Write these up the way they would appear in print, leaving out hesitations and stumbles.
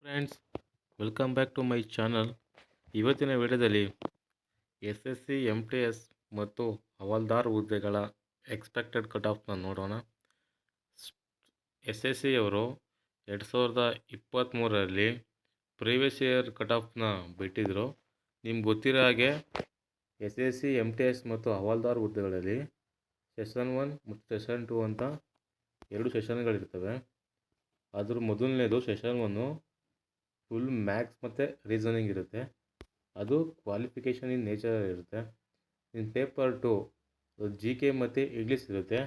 Friends, welcome back to my channel. ಇವತ್ತಿನ ವಿಡಿಯೋದಲ್ಲಿ SSC MTS ಮತ್ತು ಹವಾಲ್ದಾರ್ ಹುದ್ದೆಗಳ ಎಕ್ಸ್ಪೆಕ್ಟೆಡ್ ಕಟ್ ಆಫ್ನ ನೋಡೋಣ. SSC ಅವರು 2023ರಲ್ಲಿ ಪ್ರೀವಿಯಸ್ ಇಯರ್ ಕಟ್ ಆಫ್ನ ಬಿಟ್ಟಿದ್ದರು. ನಿಮ್ಗೆ ಗೊತ್ತಿರೋ ಹಾಗೆ SSC MTS ಮತ್ತು ಹವಾಲ್ದಾರ್ ಹುದ್ದೆಗಳಲ್ಲಿ ಸೆಷನ್ 1 ಮತ್ತು ಸೆಷನ್ 2 ಅಂತ ಎರಡು ಸೆಷನ್ಗಳಿರ್ತವೆ. ಅದ್ರ ಮೊದಲನೇದು ಸೆಷನ್ 1 ಫುಲ್ ಮ್ಯಾಥ್ಸ್ ಮತ್ತು ರೀಸನಿಂಗ್ ಇರುತ್ತೆ. ಅದು ಕ್ವಾಲಿಫಿಕೇಷನ್ ಇನ್ ನೇಚರ್ ಇರುತ್ತೆ. ಇನ್ನು ಪೇಪರ್ 2 GK ಮತ್ತು ಇಂಗ್ಲೀಷ್ ಇರುತ್ತೆ.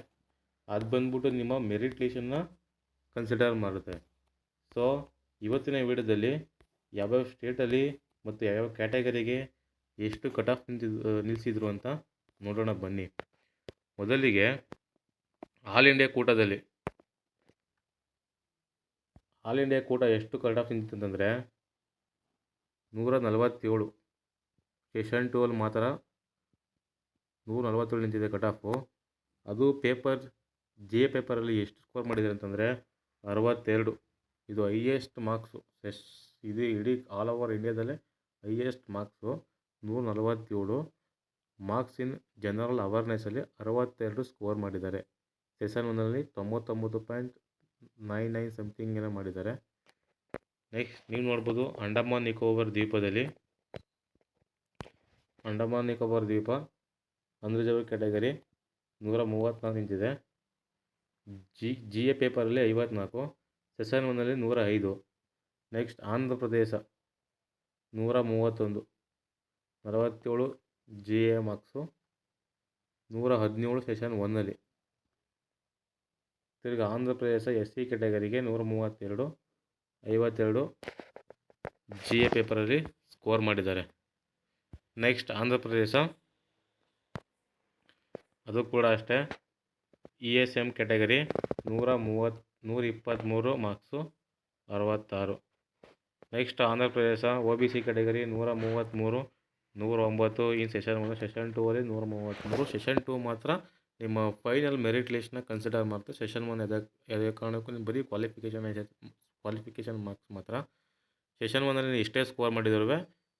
ಅದು ಬಂದ್ಬಿಟ್ಟು ನಿಮ್ಮ ಮೆರಿಟ್ ಲಿಸ್ಟನ್ನು ಕನ್ಸಿಡರ್ ಮಾಡುತ್ತೆ. ಸೊ ಇವತ್ತಿನ ವಿಡಿಯೋದಲ್ಲಿ ಯಾವ್ಯಾವ ಸ್ಟೇಟಲ್ಲಿ ಮತ್ತು ಯಾವ್ಯಾವ ಕ್ಯಾಟಗರಿಗೆ ಎಷ್ಟು ಕಟ್ ಆಫ್ ನಿಲ್ಲಿಸಿದ್ರು ಅಂತ ನೋಡೋಣ ಬನ್ನಿ. ಮೊದಲಿಗೆ ಆಲ್ ಇಂಡಿಯಾ ಕೂಟದಲ್ಲಿ ಎಷ್ಟು ಕಟ್ ಆಫ್ ನಿಂತಂತಂದರೆ 147. ಸೆಷನ್ 2 ಮಾತ್ರ 147 ನಿಂತಿದೆ ಕಟ್ ಆಫು. ಅದು GA ಪೇಪರಲ್ಲಿ ಎಷ್ಟು ಸ್ಕೋರ್ ಮಾಡಿದ್ದಾರೆ ಅಂತಂದರೆ 62. ಇದು ಹೈಯೆಸ್ಟ್ ಮಾರ್ಕ್ಸು. ಇದು ಇಡೀ ಆಲ್ ಓವರ್ ಇಂಡಿಯಾದಲ್ಲೇ highest marks 147. Marks in general ಅವೇರ್ನೆಸ್ಸಲ್ಲಿ 62 ಸ್ಕೋರ್ ಮಾಡಿದ್ದಾರೆ. ಸೆಷನ್ 1ನಲ್ಲಿ 99.99 ಸಮಥಿಂಗ್ ಏನೋ ಮಾಡಿದ್ದಾರೆ. ನೆಕ್ಸ್ಟ್ ನೀವು ನೋಡ್ಬೋದು ಅಂಡಮಾನ್ ನಿಕೋಬಾರ್ ದ್ವೀಪ ಅನ್ರಿಸರ್ವ್ಡ್ ಕ್ಯಾಟಗರಿ 134 ನಿಂತಿದೆ. GA ಪೇಪರಲ್ಲಿ 54, ಸೆಷನ್ 1ನಲ್ಲಿ 105. ನೆಕ್ಸ್ಟ್ ಆಂಧ್ರ ಪ್ರದೇಶ 131, 47 GA ಮಾರ್ಕ್ಸು, 117 ಸೆಷನ್ 1ನಲ್ಲಿ. ತಿರ್ಗಿ ಆಂಧ್ರ ಪ್ರದೇಶ SC ಕ್ಯಾಟಗರಿಗೆ 132, 52 GA ಪೇಪರಲ್ಲಿ ಸ್ಕೋರ್ ಮಾಡಿದ್ದಾರೆ. ನೆಕ್ಸ್ಟ್ ಆಂಧ್ರ ಪ್ರದೇಶ, ಅದು ಕೂಡ ಅಷ್ಟೇ, ESM category 123 marks, 66. Next Andhra Pradesh OBC category 133, 109 in session 1. Session 2ಅಲ್ಲಿ 133. ಸೆಷನ್ 2 ಮಾತ್ರ ನಿಮ್ಮ ಫೈನಲ್ ಮೆರಿಟ್ ಲಿಸ್ಟ್ನ ಕನ್ಸಿಡರ್ ಮಾಡ್ತಾರೆ. ಸೆಷನ್ 1 ಯಾವುದೇ ಕಾರಣಕ್ಕೂ ನಿಮ್ಮ ಬರೀ ಕ್ವಾಲಿಫಿಕೇಷನ್ ಮಾರ್ಕ್ಸ್ ಮಾತ್ರ. ಸೆಷನ್ 1ನಲ್ಲಿ ಇಷ್ಟೇ ಸ್ಕೋರ್ ಮಾಡಿದ್ರು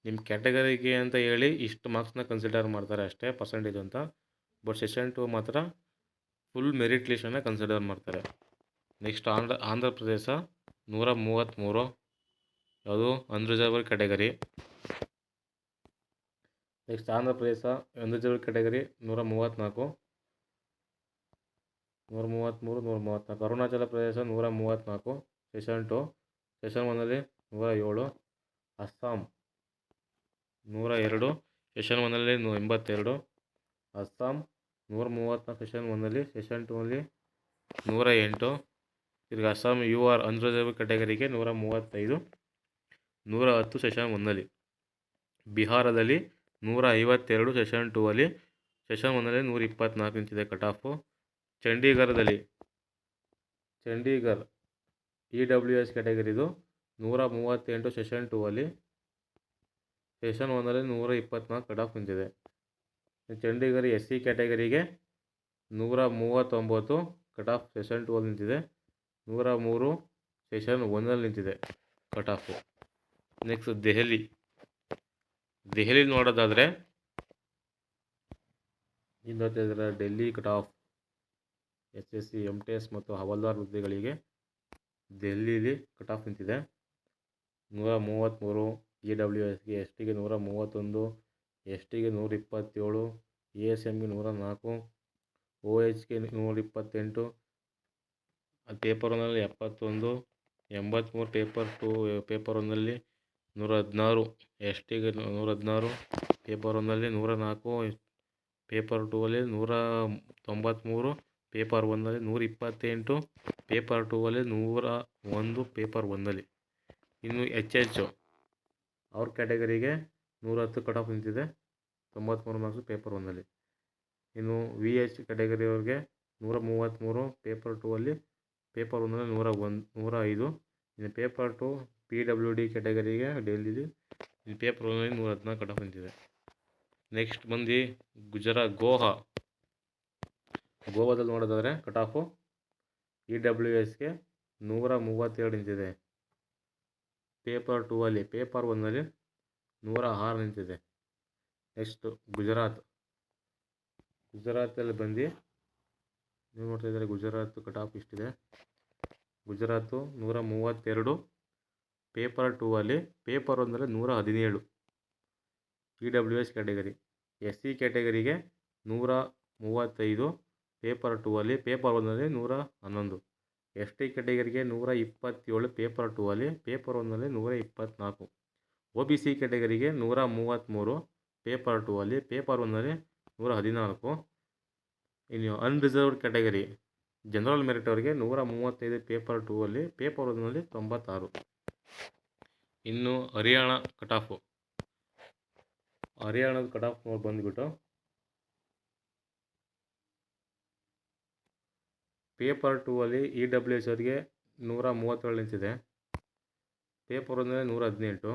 ನಿಮ್ಮ ಕ್ಯಾಟಗರಿಗೆ ಅಂತ ಹೇಳಿ ಇಷ್ಟು ಮಾರ್ಕ್ಸ್ನ ಕನ್ಸಿಡರ್ ಮಾಡ್ತಾರೆ ಅಷ್ಟೇ, ಪರ್ಸೆಂಟೇಜ್ ಅಂತ. ಬಟ್ ಸೆಷನ್ 2 ಮಾತ್ರ ಫುಲ್ ಮೆರಿಟ್ ಲಿಸ್ಟನ್ನು ಕನ್ಸಿಡರ್ ಮಾಡ್ತಾರೆ. ನೆಕ್ಸ್ಟ್ ಆಂಧ್ರ ಪ್ರದೇಶ 133, ಯಾವುದು ಅನ್ರಿಸರ್ವ್ಡ್ ಕ್ಯಾಟಗರಿ. ನೆಕ್ಸ್ಟ್ ಆಂಧ್ರ ಪ್ರದೇಶ unreserved category 134, 134. Arunachal Pradesh 134 session 2. Session 1ನಲ್ಲಿ 107. ಅಸ್ಸಾಂ 102, ಸೆಷನ್ 1ನಲ್ಲಿ 82. ಅಸ್ಸಾಂ 134 ಸೆಷನ್ 1ನಲ್ಲಿ, ಸೆಷನ್ 2ನಲ್ಲಿ 108. ತಿರ್ಗಿ ಅಸ್ಸಾಂ UR ಅನ್ರಿಸರ್ವ್ಡ್ ಕ್ಯಾಟಗರಿಗೆ 135, 110 ಸೆಷನ್ 1ನಲ್ಲಿ. ಬಿಹಾರದಲ್ಲಿ 152 ಸೆಷನ್ 2ಅಲ್ಲಿ, ಸೆಷನ್ 1ನಲ್ಲಿ 124 ನಿಂತಿದೆ ಕಟ್ ಆಫು. ಚಂಡೀಗಢ EWS ಕ್ಯಾಟಗರಿದು 138 ಸೆಷನ್ 2ಅಲ್ಲಿ, ಸೆಷನ್ 1ನಲ್ಲಿ 124 ಕಟ್ ಆಫ್ ನಿಂತಿದೆ. ಚಂಡೀಗಢ SC ಕ್ಯಾಟಗರಿಗೆ 139 ಕಟ್ ಆಫ್ ಸೆಷನ್ 2ಅಲ್ಲಿ ನಿಂತಿದೆ, 103 ಸೆಷನ್ 1ನಲ್ಲಿ ನಿಂತಿದೆ ಕಟ್ ಆಫು. ನೆಕ್ಸ್ಟ್ ದೆಹಲಿ ನೋಡೋದಾದರೆ Delhi cut off SSC MTS ಮತ್ತು ಹವಾಲ್ದಾರ್ ಹುದ್ದೆಗಳಿಗೆ ದೆಹಲಿಲಿ ಕಟ್ ಆಫ್ ನಿಂತಿದೆ 133. EWSಗೆ STಗೆ 131, STಗೆ 127, ASMಗೆ 104, OHಗೆ 128, ಪೇಪರ್ 1ನಲ್ಲಿ 71, 83 ಪೇಪರ್ 1ನಲ್ಲಿ 116, STಗೆ 116, ಪೇಪರ್ 1ನಲ್ಲಿ 104, ಪೇಪರ್ 2ಅಲ್ಲಿ 193, ಪೇಪರ್ 1ನಲ್ಲಿ 128, ಪೇಪರ್ 2ಅಲ್ಲಿ 101 ಪೇಪರ್ 1ನಲ್ಲಿ. ಇನ್ನು HH ಅವ್ರ ಕ್ಯಾಟಗರಿಗೆ 110 ಕಟ್ ಆಫ್ ನಿಂತಿದೆ, 93 ಮಾರ್ಕ್ಸು ಪೇಪರ್ 1ನಲ್ಲಿ. ಇನ್ನು VH ಕ್ಯಾಟಗರಿಯವ್ರಿಗೆ 133 ಪೇಪರ್ 2ಅಲ್ಲಿ, ಪೇಪರ್ 1ನಲ್ಲಿ 105. ಇನ್ನು ಪೇಪರ್ 2 PWD ಕ್ಯಾಟಗರಿಗೆ ಡೆಲ್ಲಿಲಿ ಪೇಪರ್ 1ನಲ್ಲಿ 114 ಕಟ್ ಆಫ್ ನಿಂತಿದೆ. ನೆಕ್ಸ್ಟ್ ಬಂದು ಗೋವಾದಲ್ಲಿ ನೋಡೋದಾದರೆ ಕಟ್ ಆಫು EWSಗೆ 132 ನಿಂತಿದೆ. ಪೇಪರ್ 2 ಅಲ್ಲಿ ಪೇಪರ್ 1 106 ನಿಂತಿದೆ. ನೆಕ್ಸ್ಟು ಗುಜರಾತಲ್ಲಿ ಬಂದು ನೀವು ನೋಡ್ತಾ ಇದ್ದಾರೆ ಗುಜರಾತ್ ಕಟ್ ಆಫ್ ಇಷ್ಟಿದೆ. ಗುಜರಾತು 132, ಪೇಪರ್ 2 ಅಲ್ಲಿ ಪೇಪರ್ 1 117 EWS ಕ್ಯಾಟಗರಿ. SC ಕ್ಯಾಟಗರಿಗೆ 135, ಪೇಪರ್ 2 ಅಲ್ಲಿ ಪೇಪರ್ 1 111. ST ಕ್ಯಾಟಗರಿಗೆ 127, ಪೇಪರ್ 2 ಅಲ್ಲಿ ಪೇಪರ್ 1 124. OBC ಕ್ಯಾಟಗರಿಗೆ 133, ಪೇಪರ್ 2 ಅಲ್ಲಿ ಪೇಪರ್ 1 114. ಇನ್ನು ಅನ್ರಿಸರ್ವ್ಡ್ ಕ್ಯಾಟಗರಿ ಜನರಲ್ ಮೆರಿಟ್ ಅವರಿಗೆ 135, ಪೇಪರ್ 2 ಅಲ್ಲಿ ಪೇಪರ್ 1 96. ಇನ್ನು ಹರಿಯಾಣ ಕಟ್ ಆಫು. ಹರಿಯಾಣದ ಕಟ್ ಆಫ್ ಬಂದುಬಿಟ್ಟು ಪೇಪರ್ 2 ಅಲ್ಲಿ EWS ಅವರಿಗೆ 137 ನಿಂತಿದೆ. ಪೇಪರ್ 1 118.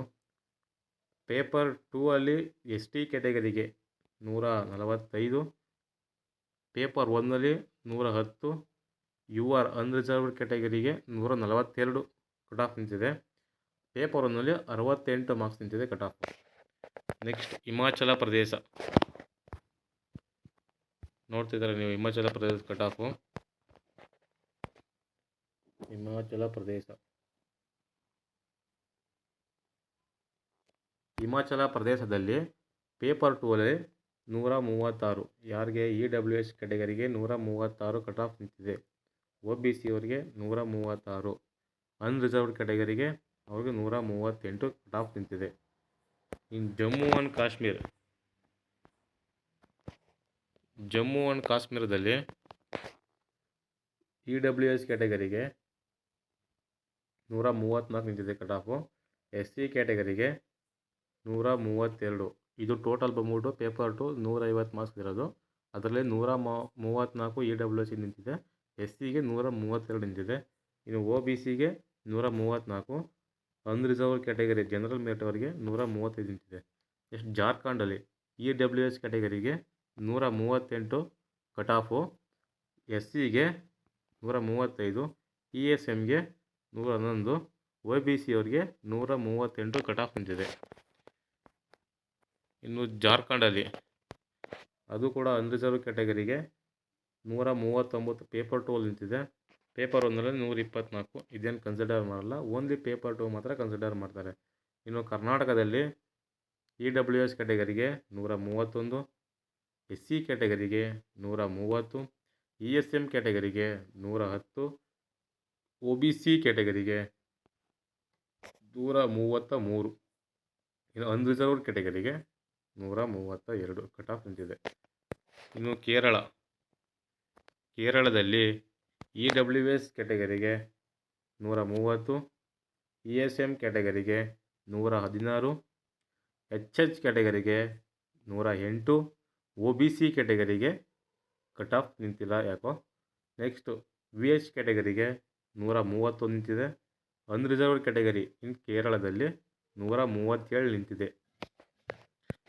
ಪೇಪರ್ 2 ಅಲ್ಲಿ ST ಕ್ಯಾಟಗರಿಗೆ 145, ಪೇಪರ್ 1 110. UR ಅನ್ರಿಸರ್ವ್ಡ್ ಕ್ಯಾಟಗರಿಗೆ 142 ಕಟ್ ಆಫ್ ನಿಂತಿದೆ. ಪೇಪರ್ 1 68 ಮಾರ್ಕ್ಸ್ ನಿಂತಿದೆ cut off. Next Himachal Pradesh ನೋಡ್ತಿದ್ದಾರೆ ನೀವು. Himachal Pradesh cut off. ಹಿಮಾಚಲ ಪ್ರದೇಶದಲ್ಲಿ ಪೇಪರ್ 2 ಅಲ್ಲಿ 136, ಯಾರಿಗೆ EWS ಕ್ಯಾಟಗರಿಗೆ 136 ಕಟ್ ಆಫ್ ನಿಂತಿದೆ. OBC ಅವರಿಗೆ 136, ಅನ್ರಿಸರ್ವ್ಡ್ ಕ್ಯಾಟಗರಿಗೆ ಅವ್ರಿಗೆ 138 ಕಟ್ ಆಫ್ ನಿಂತಿದೆ. ಇನ್ನು ಜಮ್ಮು ಆ್ಯಂಡ್ ಕಾಶ್ಮೀರದಲ್ಲಿ EWS ಕ್ಯಾಟಗರಿಗೆ 134 ನಿಂತಿದೆ ಕಟ್ ಆಫು. SC ಕ್ಯಾಟಗರಿಗೆ 132. ಇದು ಟೋಟಲ್ ಬಂದ್ಬಿಟ್ಟು ಪೇಪರ್ 2 150 ಮಾರ್ಕ್ಸ್ ಇರೋದು. ಅದರಲ್ಲಿ 134 EWS ನಿಂತಿದೆ. SCಗೆ 132 ನಿಂತಿದೆ. ಇನ್ನು OBCಗೆ 134, ಅನ್ರಿಸರ್ವ್ಡ್ ಕ್ಯಾಟಗರಿ ಜನರಲ್ ಮೆರಿಟ್ ಅವರಿಗೆ 135 ನಿಂತಿದೆ. ನೆಕ್ಸ್ಟ್ ಜಾರ್ಖಂಡಲ್ಲಿ EWS ಕ್ಯಾಟಗರಿಗೆ 138 ಕಟ್ ಆಫು. SCಗೆ 135, ESMಗೆ 111, OBC ಅವರಿಗೆ 138 ಕಟ್ ಆಫ್ ನಿಂತಿದೆ. ಇನ್ನು ಜಾರ್ಖಂಡಲ್ಲಿ ಅದು ಕೂಡ ಅನ್ರಿಸರ್ವ್ ಕ್ಯಾಟಗರಿಗೆ 139 ಪೇಪರ್ 2 ಅಲ್ಲಿ ನಿಂತಿದೆ. ಪೇಪರ್ 1 124. ಇದೇನು ಕನ್ಸಿಡರ್ ಮಾಡಲ್ಲ, ಓನ್ಲಿ ಪೇಪರ್ 2 ಮಾತ್ರ ಕನ್ಸಿಡರ್ ಮಾಡ್ತಾರೆ. ಇನ್ನು ಕರ್ನಾಟಕದಲ್ಲಿ EWS ಕ್ಯಾಟಗರಿಗೆ 131, SC ಕ್ಯಾಟಗರಿಗೆ 130, ESM ಕ್ಯಾಟಗರಿಗೆ 110, OBC ಕ್ಯಾಟಗರಿಗೆ 133. ಇನ್ನು ಅನ್ರಿಸರ್ವ್ಡ್ ಕ್ಯಾಟಗರಿಗೆ 132 ಕಟ್ ಆಫ್ ನಿಂತಿದೆ. ಇನ್ನು ಕೇರಳದಲ್ಲಿ EWS ಕ್ಯಾಟಗರಿಗೆ 130, ESM ಕ್ಯಾಟಗರಿಗೆ 116, HH ಕ್ಯಾಟಗರಿಗೆ 108, OBC ಕ್ಯಾಟಗರಿಗೆ ಕಟ್ ಆಫ್ ನಿಂತಿಲ್ಲ ಯಾಕೋ. ನೆಕ್ಸ್ಟು VH ಕ್ಯಾಟಗರಿಗೆ 131 ನಿಂತಿದೆ. ಅನ್ರಿಸರ್ವ್ಡ್ ಕ್ಯಾಟಗರಿ ಇನ್ ಕೇರಳದಲ್ಲಿ 137 ನಿಂತಿದೆ.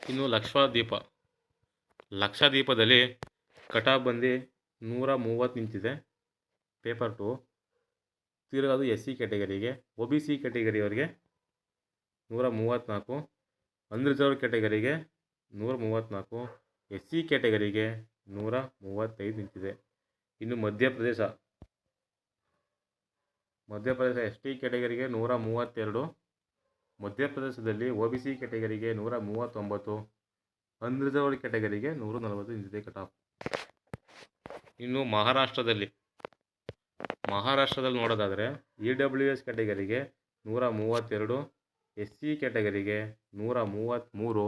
ಇನ್ನು ಲಕ್ಷದ್ವೀಪದಲ್ಲಿ ಕಟ್ ಆಫ್ ಬಂದು 130 ನಿಂತಿದೆ ಪೇಪರ್ 2. ತಿರುಗಿ ಅದು SC ಕ್ಯಾಟಗರಿಗೆ. OBC ಕ್ಯಾಟಗರಿಯವರಿಗೆ 134, ಅನ್ರಿಸರ್ವ್ಡ್ ಕ್ಯಾಟಗರಿಗೆ 134, SC ಕ್ಯಾಟಗರಿಗೆ 135 ನಿಂತಿದೆ. ಇನ್ನು ಮಧ್ಯಪ್ರದೇಶ ST ಕ್ಯಾಟಗರಿಗೆ 132, ಮಧ್ಯಪ್ರದೇಶದಲ್ಲಿ OBC ಕ್ಯಾಟಗರಿಗೆ 139, ಅನ್ರಿಸರ್ವ್ಡ್ ಕ್ಯಾಟಗರಿಗೆ 140 ನಿಂತಿದೆ ಕಟ್ ಆಫ್. ಇನ್ನು ಮಹಾರಾಷ್ಟ್ರದಲ್ಲಿ ನೋಡೋದಾದರೆ EWS ಕ್ಯಾಟಗರಿಗೆ 132, SC ಕ್ಯಾಟಗರಿಗೆ 133,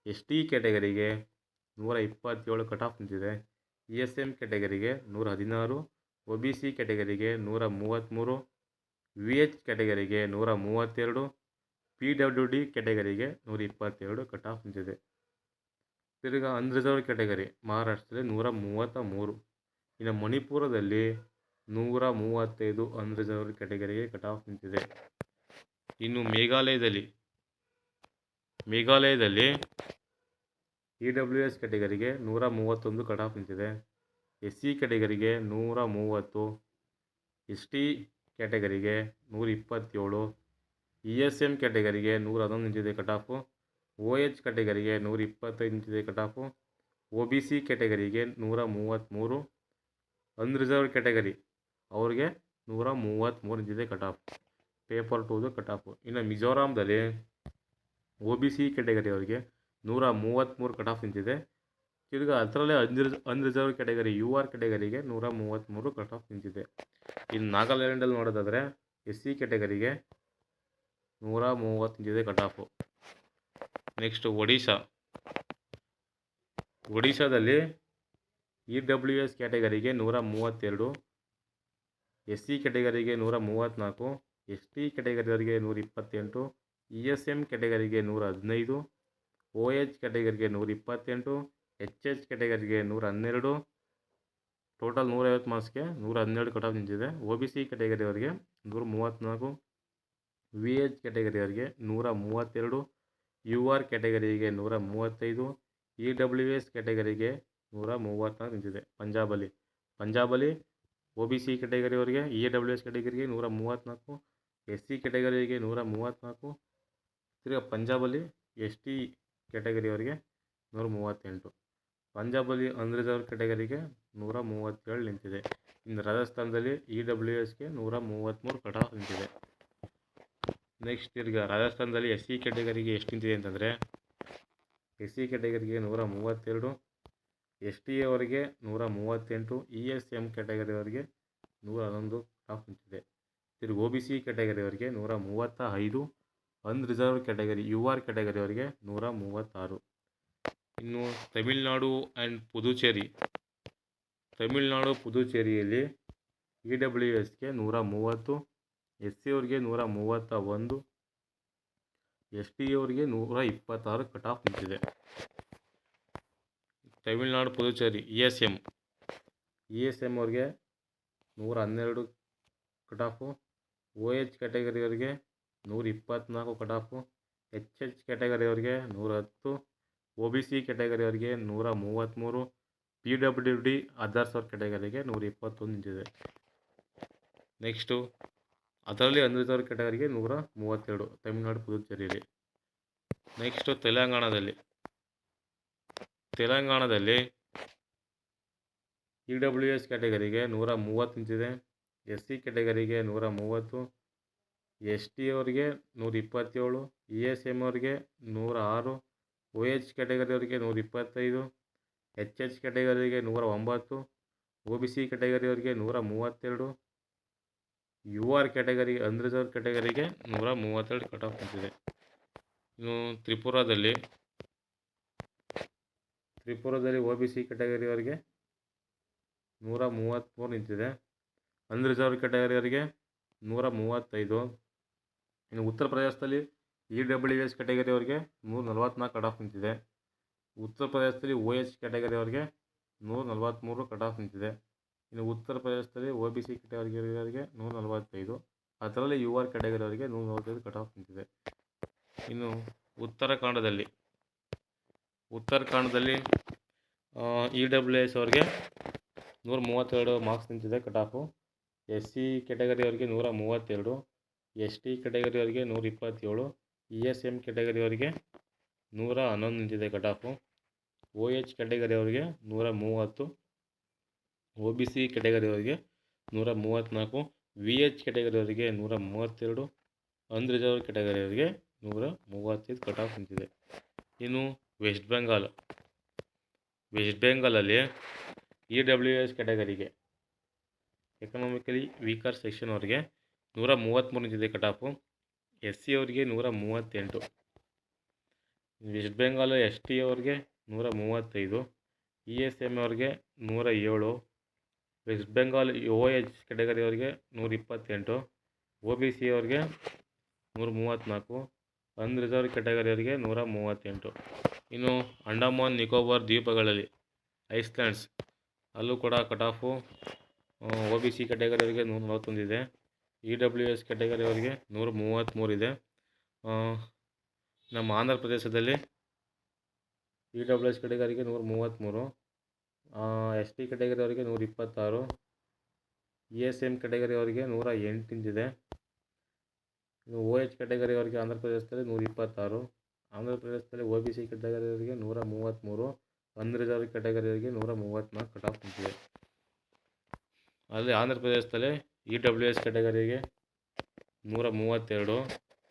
ST ಕ್ಯಾಟಗರಿಗೆ 127 ಕಟ್ ಆಫ್ ನಿಂತಿದೆ. ESM ಕ್ಯಾಟಗರಿಗೆ 116, OBC ಕ್ಯಾಟಗರಿಗೆ 133, VH ಕ್ಯಾಟಗರಿಗೆ 132, PWD ಕ್ಯಾಟಗರಿಗೆ 122 ಕಟ್ ಆಫ್ ನಿಂತಿದೆ. ತಿರ್ಗಾ ಅನ್ರಿಸರ್ವ್ಡ್ ಕ್ಯಾಟಗರಿ ಮಹಾರಾಷ್ಟ್ರದಲ್ಲಿ 133. ಇನ್ನು ಮಣಿಪುರದಲ್ಲಿ 135 ಅನ್ರಿಸರ್ವ್ಡ್ ಕ್ಯಾಟಗರಿಗೆ ಕಟ್ ಆಫ್ ನಿಂತಿದೆ. ಇನ್ನು ಮೇಘಾಲಯದಲ್ಲಿ EWS ಕ್ಯಾಟಗರಿಗೆ 131 ಕಟ್ ಆಫ್ ನಿಂತಿದೆ. SC ಕ್ಯಾಟಗರಿಗೆ 130, ST ಕ್ಯಾಟಗರಿಗೆ 127, ESM ಕ್ಯಾಟಗರಿಗೆ 111 ಇಂಚಿದೆ ಕಟ್ ಆಫು. OH ಕ್ಯಾಟಗರಿಗೆ 125 ಇಂಚಿದೆ ಕಟ್ ಆಫು. OBC ಕ್ಯಾಟಗರಿಗೆ 133, ಅನ್ರಿಸರ್ವ್ಡ್ ಕ್ಯಾಟಗರಿ ಅವ್ರಿಗೆ 133 ಇಂಚಿದೆ ಕಟ್ ಆಫ್. ಪೇಪರ್ 2ದು ಕಟ್ ಆಫು. ಇನ್ನು ಮಿಜೋರಾಮ್ದಲ್ಲಿ OBC ಕ್ಯಾಟಗರಿ ಅವರಿಗೆ 133 ಕಟ್ ಆಫ್ ನಿಂತಿದೆ. ತಿರ್ಗಿ ಅದರಲ್ಲೇ unreserved category UR ಕ್ಯಾಟಗರಿಗೆ 133 cut off ನಿಂತಿದೆ. ಇನ್ನು ನಾಗಾಲ್ಯಾಂಡಲ್ಲಿ ನೋಡೋದಾದರೆ SC ಕ್ಯಾಟಗರಿಗೆ 130 ನಿಂತಿದೆ ಕಟ್ ಆಫು. ನೆಕ್ಸ್ಟು ಒಡಿಶಾದಲ್ಲಿ EWS ಕ್ಯಾಟಗರಿಗೆ 132, SC ಕ್ಯಾಟಗರಿಗೆ 134, ST ಕ್ಯಾಟಗರಿಯವರಿಗೆ 128, ESM ಕ್ಯಾಟಗರಿಗೆ 115, OH ಕ್ಯಾಟಗರಿಗೆ 128, HH ಕ್ಯಾಟಗರಿಗೆ 112, total 150 ಮಾರ್ಕ್ಸ್ಗೆ 112 cut off ನಿಂತಿದೆ. OBC ಕ್ಯಾಟಗರಿಯವರಿಗೆ 134, VH ಕ್ಯಾಟಗರಿಯವರಿಗೆ 132, UR ಕ್ಯಾಟಗರಿಗೆ 135, EWS ಕ್ಯಾಟಗರಿಗೆ 134 ನಿಂತಿದೆ. ಪಂಜಾಬಲ್ಲಿ OBC ಕ್ಯಾಟಗರಿಯವರಿಗೆ EWS ಕ್ಯಾಟಗರಿಗೆ 134, SC ಕ್ಯಾಟಗರಿಗೆ 134, ತಿರ್ಗಿ ಪಂಜಾಬಲ್ಲಿ ST ಕ್ಯಾಟಗರಿಯವರಿಗೆ 138, ಪಂಜಾಬಲ್ಲಿ ಅನ್ರಿಸರ್ವ್ ಕ್ಯಾಟಗರಿಗೆ 137 ನಿಂತಿದೆ. ಇನ್ನು ರಾಜಸ್ಥಾನದಲ್ಲಿ EWSಗೆ 133 ಕಟ್ ಆಫ್ ನಿಂತಿದೆ. ನೆಕ್ಸ್ಟ್ ತಿರ್ಗಿ ರಾಜಸ್ಥಾನದಲ್ಲಿ SC ಕ್ಯಾಟಗರಿಗೆ ಎಷ್ಟು ನಿಂತಿದೆ ಅಂತಂದರೆ SC ಕ್ಯಾಟಗರಿಗೆ 132, ST ಅವರಿಗೆ 138, ESM ಕ್ಯಾಟಗರಿಯವರಿಗೆ 111 ಕಟ್ ಆಫ್ ನಿಂತಿದೆ. ತಿರ್ಗಿ OBC ಕ್ಯಾಟಗರಿಯವರಿಗೆ 135, ಅನ್ರಿಸರ್ವ್ಡ್ ಕ್ಯಾಟಗರಿ UR ಕ್ಯಾಟಗರಿಯವರಿಗೆ 136. ಇನ್ನು ತಮಿಳುನಾಡು ಪುದುಚೇರಿಯಲ್ಲಿ EWSಗೆ 130, SC ಅವ್ರಿಗೆ 131, ST ಅವ್ರಿಗೆ 126 ಕಟ್ ಆಫ್ ನಿಂತಿದೆ. ತಮಿಳುನಾಡು ಪುದುಚೇರಿ ESM ಅವ್ರಿಗೆ 112 cut off. OH ಕ್ಯಾಟಗರಿಯವರಿಗೆ 124 cut off. HH ಕ್ಯಾಟಗರಿಯವರಿಗೆ 110, OBC ಕ್ಯಾಟಗರಿಯವರಿಗೆ 133, PWD ಅದರ್ಸ್ ಅವ್ರ ಕ್ಯಾಟಗರಿಗೆ 121 ನಿಂತಿದೆ. ನೆಕ್ಸ್ಟು ಅದರಲ್ಲಿ ಅನ್ರಿಸರ್ವ್ಡ್ ಕ್ಯಾಟಗರಿಗೆ 132 ತಮಿಳುನಾಡು ಪುದುಚೇರಿಯಲ್ಲಿ. ನೆಕ್ಸ್ಟು ತೆಲಂಗಾಣದಲ್ಲಿ EWS ಕ್ಯಾಟಗರಿಗೆ 130 ನಿಂತಿದೆ. SC ಕ್ಯಾಟಗರಿಗೆ 130, ST ಅವ್ರಿಗೆ 127, ESM ಅವ್ರಿಗೆ 106, OH ಕ್ಯಾಟಗರಿಯವರಿಗೆ 125, HH ಕ್ಯಾಟಗರಿಗೆ 109, OBC ಕ್ಯಾಟಗರಿಯವರಿಗೆ 132, UR ಕ್ಯಾಟಗರಿ ಅನ್ರಿಸರ್ವ್ ಕ್ಯಾಟಗರಿಗೆ 132 ಕಟ್ ಆಫ್ ನಿಂತಿದೆ. ಇನ್ನು ತ್ರಿಪುರಾದಲ್ಲಿ OBC ಕ್ಯಾಟಗರಿಯವರಿಗೆ 133 ನಿಂತಿದೆ. ಅನ್ರಿಸರ್ವ್ ಕ್ಯಾಟಗರಿಯವರಿಗೆ 135. ಇನ್ನು ಉತ್ತರ ಪ್ರದೇಶದಲ್ಲಿ EWS ಕ್ಯಾಟಗರಿಯವರಿಗೆ 144 ಕಟ್ ಆಫ್ ನಿಂತಿದೆ. ಉತ್ತರ ಪ್ರದೇಶದಲ್ಲಿ OH ಕ್ಯಾಟಗರಿಯವರಿಗೆ 143 ಕಟ್ ಆಫ್ ನಿಂತಿದೆ. ಇನ್ನು ಉತ್ತರ ಪ್ರದೇಶದಲ್ಲಿ OBC ಕ್ಯಾಟಗರಿಯವರಿಗೆ 145, ಅದರಲ್ಲಿ UR ಕ್ಯಾಟಗರಿಯವರಿಗೆ 145 ಕಟ್ ಆಫ್ ನಿಂತಿದೆ. ಇನ್ನು ಉತ್ತರಾಖಂಡದಲ್ಲಿ EWS ಅವ್ರಿಗೆ 132 ಮಾರ್ಕ್ಸ್ ನಿಂತಿದೆ ಕಟ್ ಆಫು. SC ಕ್ಯಾಟಗರಿಯವರಿಗೆ 132, ST ಕ್ಯಾಟಗರಿಯವರಿಗೆ 127, ESM ಕ್ಯಾಟಗರಿಯವರಿಗೆ 111 ನಿಂತಿದೆ ಕಟ್ ಆಫು. OH ಕ್ಯಾಟಗರಿಯವರಿಗೆ 130, OBC ಕ್ಯಾಟಗರಿಯವರಿಗೆ 134, VH ಕ್ಯಾಟಗರಿಯವರಿಗೆ 132, ಅನ್ರಿಸರ್ವ್ ಕ್ಯಾಟಗರಿಯವರಿಗೆ 135 ಕಟ್ ಆಫ್ ನಿಂತಿದೆ. ಇನ್ನು ವೆಸ್ಟ್ ಬೆಂಗಾಲಲ್ಲಿ EWS ಕ್ಯಾಟಗರಿಗೆ ಎಕನಾಮಿಕಲಿ ವೀಕರ್ ಸೆಕ್ಷನ್ ಅವರಿಗೆ 133 ನಿಂತಿದೆ ಕಟ್ ಆಫು. SC ಅವರಿಗೆ 138, ವೆಸ್ಟ್ ಬೆಂಗಾಲ್ ST ಅವ್ರಿಗೆ 135, ESM ಅವ್ರಿಗೆ 107, ವೆಸ್ಟ್ ಬೆಂಗಾಲ್ OH ಕ್ಯಾಟಗರಿ ಅವರಿಗೆ 128, OBC ಅವ್ರಿಗೆ 134, ಅನ್ರಿಸರ್ವ್ ಕ್ಯಾಟಗರಿ ಅವರಿಗೆ 138. ಇನ್ನು ಅಂಡಮಾನ್ ನಿಕೋಬಾರ್ ದ್ವೀಪಗಳಲ್ಲಿ ಐಸ್ಲ್ಯಾಂಡ್ಸ್ ಅಲ್ಲೂ ಕೂಡ ಕಟ್ ಆಫು OBC ಕ್ಯಾಟಗರಿಯವರಿಗೆ 141 ಇದೆ. EWS ಕ್ಯಾಟಗರಿಯವರಿಗೆ 133 ಇದೆ. ನಮ್ಮ ಆಂಧ್ರ ಪ್ರದೇಶದಲ್ಲಿ EWS ಕ್ಯಾಟಗರಿಗೆ 133, ST ಕ್ಯಾಟಗರಿಯವರಿಗೆ 126, ESM ಕ್ಯಾಟಗರಿಯವರಿಗೆ 108 ಇದೆ. ಇನ್ನು ಓ ಎಚ್ ಕ್ಯಾಟಗರಿಯವರಿಗೆ ಆಂಧ್ರ ಪ್ರದೇಶದಲ್ಲಿ 126, ಆಂಧ್ರ ಪ್ರದೇಶದಲ್ಲಿ ಒ ಬಿ ಸಿ ಕ್ಯಾಟಗರಿಯವರಿಗೆ 133, ಅನ್ರಿಸರ್ವ್ ಕ್ಯಾಟಗರಿಯವರಿಗೆ 134 ಕಟ್ ಆಫ್ ನಿಂತಿದೆ. ಅಲ್ಲಿ ಆಂಧ್ರ ಪ್ರದೇಶದಲ್ಲಿ ಇ ಡಬ್ಲ್ಯೂ ಎಸ್ ಕ್ಯಾಟಗರಿಗೆ 132,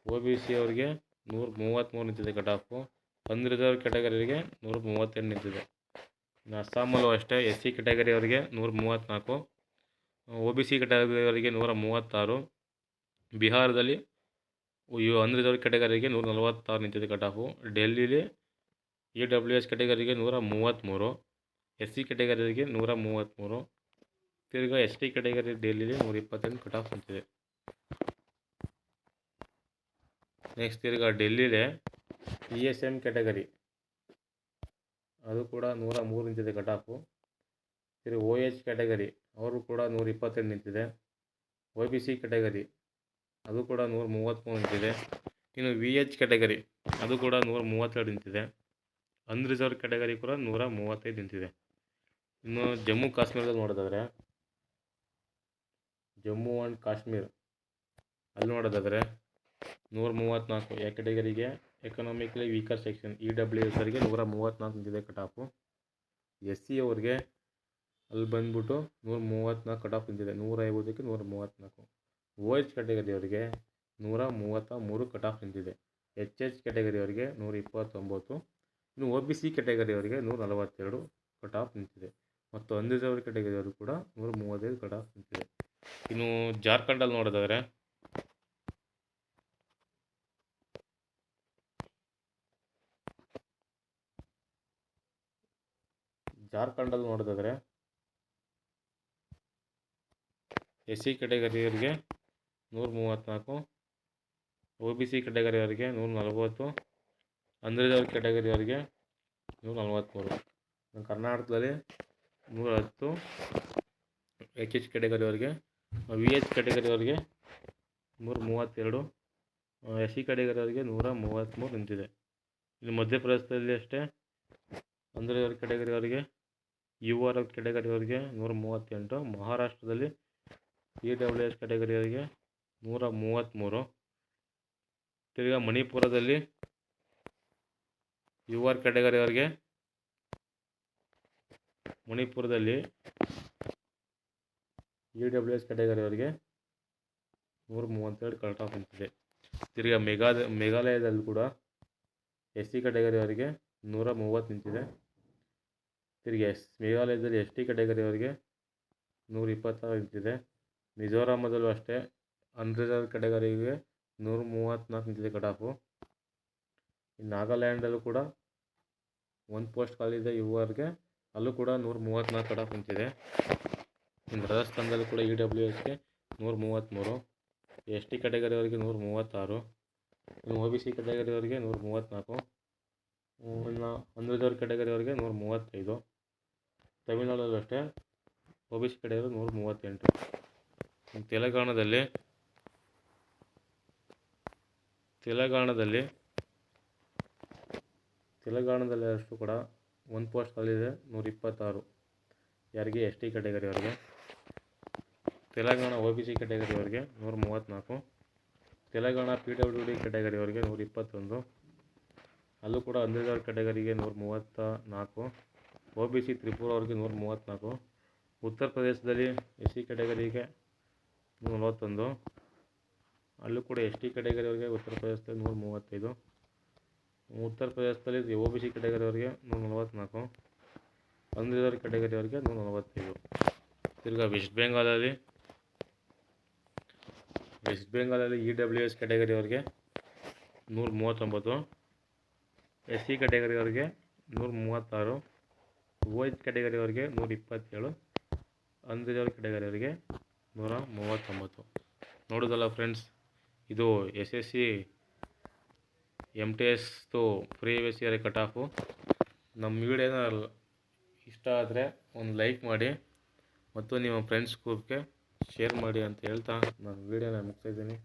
ಒ ಬಿ ಸಿ ಅವರಿಗೆ 133 ನಿಂತಿದೆ ಕಟ್ ಆಫು, ಅನ್ರಿಸರ್ವ್ ಕ್ಯಾಟಗರಿಗೆ 138 ನಿಂತಿದೆ. ಇನ್ನು ಅಸ್ಸಾಮಲ್ಲೂ ಅಷ್ಟೇ ಎಸ್ ಸಿ ಕ್ಯಾಟಗರಿಯವರಿಗೆ 134, ಒ ಬಿ ಸಿ ಕ್ಯಾಟಗರಿಯವರಿಗೆ 136, ಬಿಹಾರದಲ್ಲಿ ಅನ್ರಿಸರ್ವ್ ಕ್ಯಾಟಗರಿಗೆ 146 ನಿಂತಿದೆ ಕಟ್ ಆಫು. ಡೆಲ್ಲಿಲಿ ಇ ಡಬ್ಲ್ಯೂ ಎಸ್ ಕ್ಯಾಟಗರಿಗೆ 133, ಎಸ್ ಸಿ ಕ್ಯಾಟಗರಿಗೆ 133, ತಿರ್ಗಾ ಎಸ್ ಟಿ ಕ್ಯಾಟಗರಿ ಡೆಲ್ಲಿಲಿ 128 ಕಟ್ ಆಫ್ ನಿಂತಿದೆ. ನೆಕ್ಸ್ಟ್ ತಿರ್ಗಾ ಡೆಲ್ಲಿಲೇ ಇ ಎಸ್ ಎಮ್ ಕ್ಯಾಟಗರಿ ಅದು ಕೂಡ 103 ನಿಂತಿದೆ ಕಟ್ ಆಫು. ತಿರ್ಗಿ ಒ ಎಚ್ ಕ್ಯಾಟಗರಿ ಅವರು ಕೂಡ 128 ನಿಂತಿದೆ. ಒ ಬಿ ಸಿ ಕ್ಯಾಟಗರಿ ಅದು ಕೂಡ 133 ನಿಂತಿದೆ. ಇನ್ನು ವಿ ಎಚ್ ಕ್ಯಾಟಗರಿ ಅದು ಕೂಡ 132 ನಿಂತಿದೆ. ಅನ್ರಿಸರ್ವ್ ಕ್ಯಾಟಗರಿ ಕೂಡ 135 ನಿಂತಿದೆ. ಇನ್ನು ಜಮ್ಮು ಕಾಶ್ಮೀರದಲ್ಲಿ ನೋಡೋದಾದರೆ ಜಮ್ಮು ಆ್ಯಂಡ್ ಕಾಶ್ಮೀರ್ ಅಲ್ಲಿ ನೋಡೋದಾದರೆ 134 ಯಾವ ಕ್ಯಾಟಗರಿಗೆ economically weaker section E W S ಅವರಿಗೆ 134 ನಿಂತಿದೆ ಕಟ್ ಆಫು. ಎಸ್ ಸಿ ಅವ್ರಿಗೆ ಅಲ್ಲಿ ಬಂದ್ಬಿಟ್ಟು 134 ಕಟ್ ಆಫ್ ನಿಂತಿದೆ, 150ಕ್ಕೆ 134. ಒ ಎಚ್ ಕ್ಯಾಟಗರಿಯವರಿಗೆ 133 ಕಟ್ ಆಫ್ ನಿಂತಿದೆ. ಎಚ್ ಎಚ್ ಕ್ಯಾಟಗರಿಯವರಿಗೆ 129. ಇನ್ನು ಒ ಬಿ ಸಿ ಕ್ಯಾಟಗರಿಯವರಿಗೆ 142 ಕಟ್ ಆಫ್ ನಿಂತಿದೆ. ಮತ್ತು ಅನ್ರಿಸರ್ವ್ ಕ್ಯಾಟಗರಿಯವರು ಕೂಡ 135 ಕಟ್ ಆಫ್ ನಿಂತಿದೆ. ಇನ್ನು ಜಾರ್ಖಂಡಲ್ಲಿ ನೋಡೋದಾದರೆ ಎಸ್ ಸಿ ಕ್ಯಾಟಗರಿಯವರಿಗೆ 134, ಒ ಬಿ ಸಿ ಕ್ಯಾಟಗರಿಯವರಿಗೆ 140, ಅನ್ರಿಸರ್ವ್ ಕ್ಯಾಟಗರಿಯವರಿಗೆ 143. ಕರ್ನಾಟಕದಲ್ಲಿ 110 ಎಚ್ ಎಚ್ ಕ್ಯಾಟಗರಿಯವರಿಗೆ, ವಿ ಎಚ್ ಕ್ಯಾಟಗರಿಯವರಿಗೆ 132, ಎಸ್ ಸಿ ಕ್ಯಾಟಗರಿಯವರಿಗೆ 133 ನಿಂತಿದೆ. ಇನ್ನು ಮಧ್ಯಪ್ರದೇಶದಲ್ಲಿ ಅಷ್ಟೇ ಅನ್ರಿಸರ್ವ್ ಕ್ಯಾಟಗರಿಯವರಿಗೆ, ಯು ಆರ್ ಎಫ್ ಕ್ಯಾಟಗರಿಯವರಿಗೆ 138, ಮಹಾರಾಷ್ಟ್ರದಲ್ಲಿ ಇ ಡಬ್ಲ್ಯೂ ಎಸ್ ಕ್ಯಾಟಗರಿಯವರಿಗೆ 133, ತಿರ್ಗಾ ಮಣಿಪುರದಲ್ಲಿ ಯು ಆರ್ ಕ್ಯಾಟಗರಿಯವರಿಗೆ ಮಣಿಪುರದಲ್ಲಿ ಇ ಡಬ್ಲ್ಯೂ ಎಸ್ ಕ್ಯಾಟಗರಿಯವರಿಗೆ 132 ಕಟ್ ಆಫ್ ನಿಂತಿದೆ. ತಿರ್ಗಾ ಮೇಘಾಲಯದಲ್ಲಿ ಕೂಡ ಎಸ್ ಸಿ ಕ್ಯಾಟಗರಿಯವರಿಗೆ 130 ನಿಂತಿದೆ. ತಿರ್ಗಿ ಮೇಘಾಲಯದಲ್ಲಿ ಎಸ್ ಟಿ ಕ್ಯಾಟಗರಿಯವರಿಗೆ 126 ನಿಂತಿದೆ. ಮಿಜೋರಾಮದಲ್ಲೂ ಅಷ್ಟೇ ಅನ್ರಿಸರ್ವ್ ಕ್ಯಾಟಗರಿಗೆ 134 ನಿಂತಿದೆ ಕಟ್ ಆಫು. ನಾಗಾಲ್ಯಾಂಡಲ್ಲೂ ಕೂಡ ಒಂದು ಪೋಸ್ಟ್ ಖಾಲಿ ಇದೆ ಯು ಆರ್ಗೆ, ಅಲ್ಲೂ ಕೂಡ 134 ಕಟ್ ಆಫ್ ನಿಂತಿದೆ. ಇನ್ನು ರಾಜಸ್ಥಾನದಲ್ಲೂ ಕೂಡ ಇ ಡಬ್ಲ್ಯೂ ಎಸ್ಗೆ 133, ಎಸ್ ಟಿ ಕ್ಯಾಟಗರಿಯವರಿಗೆ 136, ಇನ್ನು ಒ ಬಿ ಸಿ ಕ್ಯಾಟಗರಿಯವರಿಗೆ 134, ಇನ್ನು ಅನ್ರಿಸರ್ವ್ ಕ್ಯಾಟಗರಿಯವರಿಗೆ 135. ತಮಿಳುನಾಡಲ್ಲೂ ಅಷ್ಟೇ ಒ ಬಿ ಸಿ ಕ್ಯಾಟಗರಿ 138. ತೆಲಂಗಾಣದಲ್ಲಿ ಅಷ್ಟು ಕೂಡ ಒಂದು ಪೋಸ್ಟ್ ಖಾಲಿದೆ 126 ಯಾರಿಗೆ ಎಸ್ ಟಿ ಕ್ಯಾಟಗರಿಯವರಿಗೆ. ತೆಲಂಗಾಣ ಒ ಬಿ ಸಿ ಕ್ಯಾಟಗರಿಯವರಿಗೆ 134, ತೆಲಂಗಾಣ ಪಿ ಡಬ್ಲ್ಯೂ ಡಿ ಕ್ಯಾಟಗರಿಯವರಿಗೆ 121, ಅಲ್ಲೂ ಕೂಡ ಅನ್ರಿಸರ್ವ್ ಕ್ಯಾಟಗರಿಗೆ 134, ಒ ಬಿ ಸಿ ತ್ರಿಪುರ ಅವ್ರಿಗೆ 134. ಉತ್ತರ ಪ್ರದೇಶದಲ್ಲಿ ಎಸ್ ಸಿ ಕ್ಯಾಟಗರಿಗೆ 141, ಅಲ್ಲೂ ಕೂಡ ಎಸ್ ಟಿ ಕ್ಯಾಟಗರಿಯವರಿಗೆ ಉತ್ತರ ಪ್ರದೇಶದಲ್ಲಿ 135. ಉತ್ತರ ಪ್ರದೇಶದಲ್ಲಿ ಒ ಬಿ ಸಿ ಕ್ಯಾಟಗರಿಯವರಿಗೆ 144, ಅನ್ರಿಸರ್ವ್ ಕ್ಯಾಟಗರಿಯವರಿಗೆ 145. ತಿರ್ಗಾ ವೆಸ್ಟ್ ಬೆಂಗಾಲಲ್ಲಿ ಇ ಡಬ್ಲ್ಯೂ ಎಸ್ ಕ್ಯಾಟಗರಿಯವರಿಗೆ 139, ಎಸ್ ಸಿ ಕ್ಯಾಟಗರಿಯವರಿಗೆ 136, ಒ ಎಚ್ ಕ್ಯಾಟಗರಿಯವರಿಗೆ 127, ಅನ್ರಿಸರ್ವ್ ಕ್ಯಾಟಗರಿಯವರಿಗೆ 139. ನೋಡೋದಲ್ಲ ಫ್ರೆಂಡ್ಸ್, ಇದು S S C M T ಎಸ್ದು ಪ್ರೀವಿಯಸ್ ಇಯರ್ ಕಟ್ ಆಫು. ನಮ್ಮ ವಿಡಿಯೋನ ಇಷ್ಟ ಆದರೆ ಒಂದು ಲೈಕ್ ಮಾಡಿ ಮತ್ತು ನಿಮ್ಮ ಫ್ರೆಂಡ್ಸ್ ಗ್ರೂಪ್ಗೆ ಶೇರ್ ಮಾಡಿ ಅಂತ ಹೇಳ್ತಾ ನಾನು ವಿಡಿಯೋನ ಮುಗಿಸ್ತಾ ಇದ್ದೀನಿ.